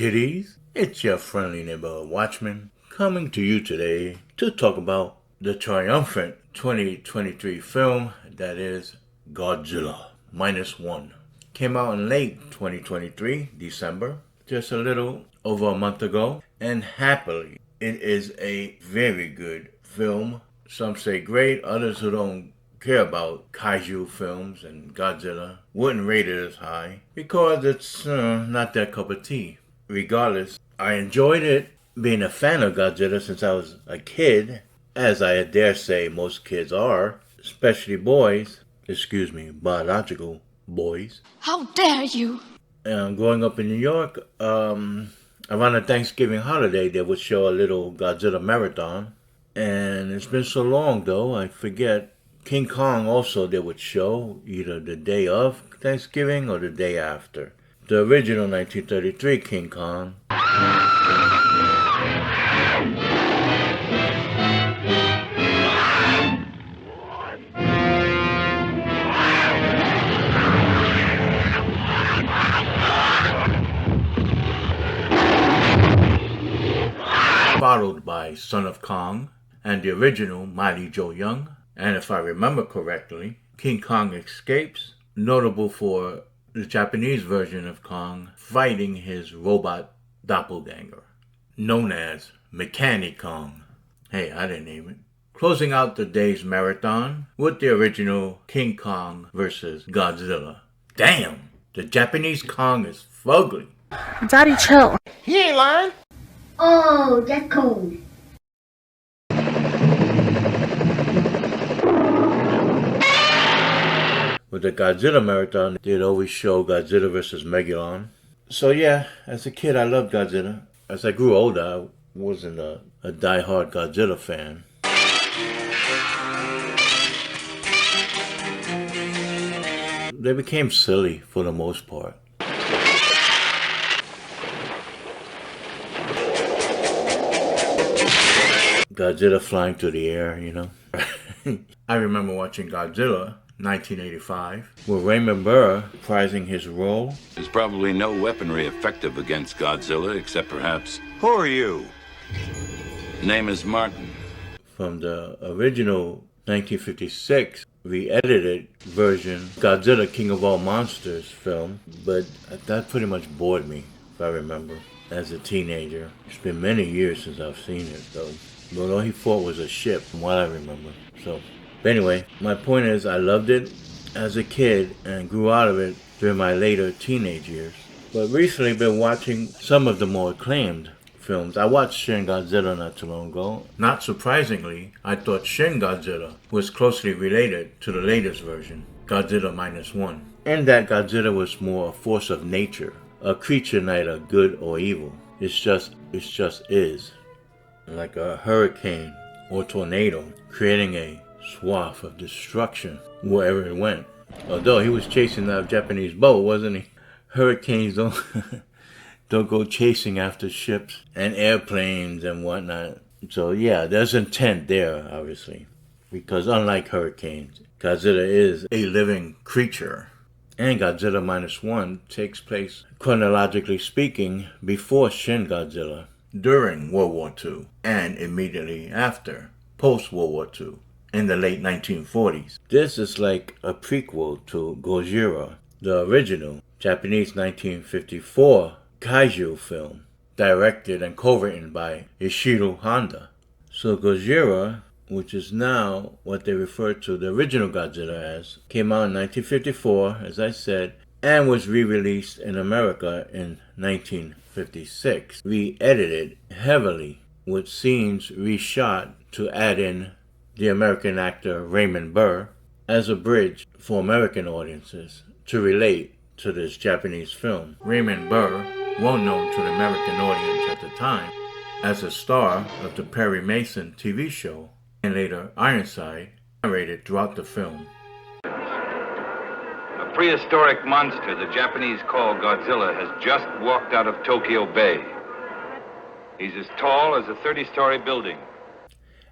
kiddies, it's your friendly neighbor Watchman coming to you today to talk about the triumphant 2023 film that is Godzilla Minus One. Came out in late 2023, December, just a little over a month ago, and happily, it is a very good film. Some say great, others who don't care about kaiju films and Godzilla wouldn't rate it as high because it's not their cup of tea. Regardless, I enjoyed it, being a fan of Godzilla since I was a kid, as I dare say most kids are, especially boys, biological boys. How dare you! Growing up in New York, around the Thanksgiving holiday, they would show a little Godzilla marathon. And it's been so long, though, I forget. King Kong also they would show either the day of Thanksgiving or the day after. The original 1933 King Kong. Followed by Son of Kong and the original Mighty Joe Young. And if I remember correctly, King Kong escapes, notable for the Japanese version of Kong fighting his robot doppelganger, known as Mechanic Kong. Hey, I didn't name it. Closing out the day's marathon with the original King Kong versus Godzilla. Damn, the Japanese Kong is fugly. Daddy, chill. He ain't lying. Oh, that's cold. With the Godzilla marathon, they'd always show Godzilla vs. Megalon. So yeah, as a kid I loved Godzilla. As I grew older, I wasn't a die-hard Godzilla fan. They became silly for the most part. Godzilla flying through the air, you know. I remember watching Godzilla 1985, with Raymond Burr reprising his role. There's probably no weaponry effective against Godzilla, except perhaps... Who are you? Name is Martin. From the original 1956 re-edited version, Godzilla King of All Monsters film, but that pretty much bored me, if I remember, as a teenager. It's been many years since I've seen it, though. But all he fought was a ship, from what I remember, so... But anyway, my point is I loved it as a kid and grew out of it during my later teenage years. But recently been watching some of the more acclaimed films. I watched Shin Godzilla not too long ago. Not surprisingly, I thought Shin Godzilla was closely related to the latest version, Godzilla Minus One. And that Godzilla was more a force of nature, a creature neither good or evil. It just is. Like a hurricane or tornado, creating a swath of destruction wherever it went. Although he was chasing that Japanese boat, wasn't he? Hurricanes don't go chasing after ships and airplanes and whatnot. So yeah, there's intent there, obviously. Because unlike hurricanes, Godzilla is a living creature. And Godzilla Minus One takes place, chronologically speaking, before Shin Godzilla, during World War II, and immediately after, post-World War II. In the late 1940s. This is like a prequel to Gojira, the original Japanese 1954 kaiju film, directed and co-written by Ishiro Honda. So Gojira, which is now what they refer to the original Godzilla as, came out in 1954, as I said, and was re-released in America in 1956, re-edited heavily with scenes reshot to add in the American actor Raymond Burr as a bridge for American audiences to relate to this Japanese film. Raymond Burr, well known to the American audience at the time as a star of the Perry Mason TV show and later Ironside, narrated throughout the film. A prehistoric monster the Japanese call Godzilla has just walked out of Tokyo Bay. He's as tall as a 30-story building.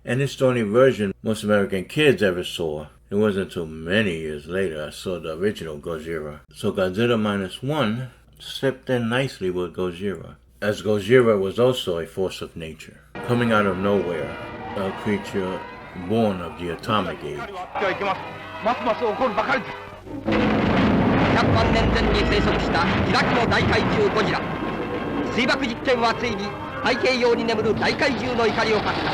And it's the only version most American kids ever saw. It wasn't until many years later I saw the original Gojira. So Godzilla Minus One slipped in nicely with Gojira. as Gojira was also a force of nature, coming out of nowhere, a creature born of the atomic age. 100万年前に生息した自落の大怪獣ゴジラ。水爆実験はついに太平洋に眠る大怪獣の怒りを買った。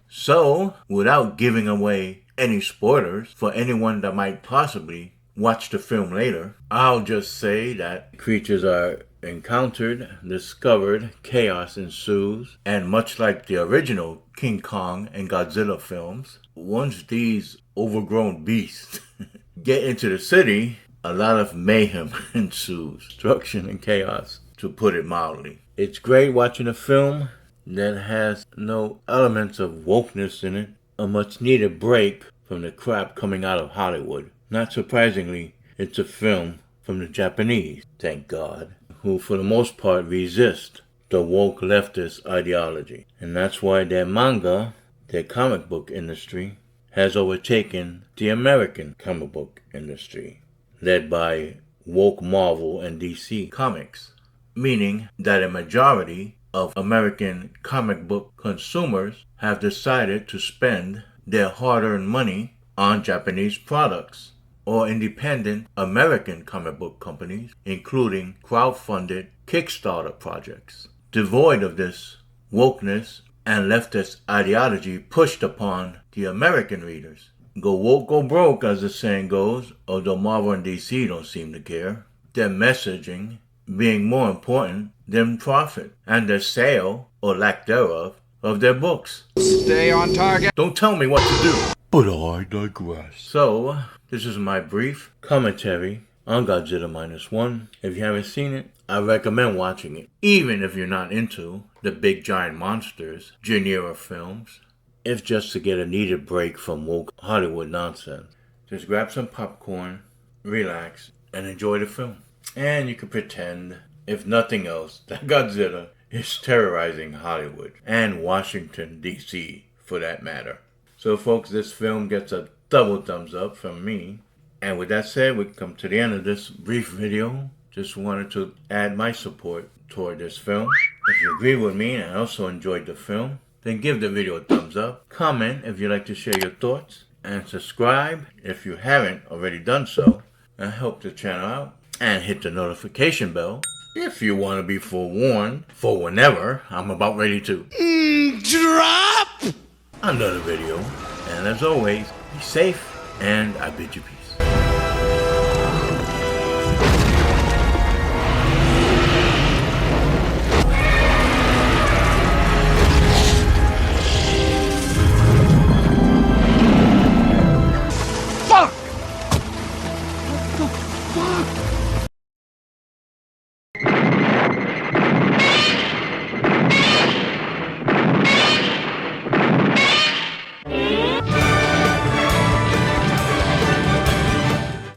So, without giving away any spoilers for anyone that might possibly watch the film later, I'll just say that creatures are encountered, discovered, chaos ensues, and much like the original King Kong and Godzilla films, once these overgrown beasts get into the city, a lot of mayhem ensues, destruction and chaos, to put it mildly. It's great watching a film that has no elements of wokeness in it, a much needed break from the crap coming out of Hollywood. Not surprisingly, it's a film from the Japanese, thank God, who for the most part resist the woke leftist ideology. And that's why their manga, their comic book industry, has overtaken the American comic book industry, led by woke Marvel and DC Comics, meaning that a majority of American comic book consumers have decided to spend their hard-earned money on Japanese products or independent American comic book companies, including crowdfunded Kickstarter projects, devoid of this wokeness and leftist ideology pushed upon the American readers. Go woke, go broke, as the saying goes, although Marvel and DC don't seem to care. Their messaging being more important than profit and the sale, or lack thereof, of their books. Stay on target. Don't tell me what to do. But I digress. So, this is my brief commentary on Godzilla Minus One. If you haven't seen it, I recommend watching it, even if you're not into the big giant monsters, Gojira films, if just to get a needed break from woke Hollywood nonsense. Just grab some popcorn, relax, and enjoy the film. And you can pretend, if nothing else, that Godzilla is terrorizing Hollywood and Washington, D.C., for that matter. So folks, this film gets a double thumbs up from me. And with that said, we come to the end of this brief video. Just wanted to add my support toward this film. If you agree with me and also enjoyed the film, then give the video a thumbs up. Comment if you'd like to share your thoughts. And subscribe if you haven't already done so. And help the channel out. And hit the notification bell if you want to be forewarned for whenever I'm about ready to drop another video. And as always, be safe, and I bid you peace. Fuck! What the fuck?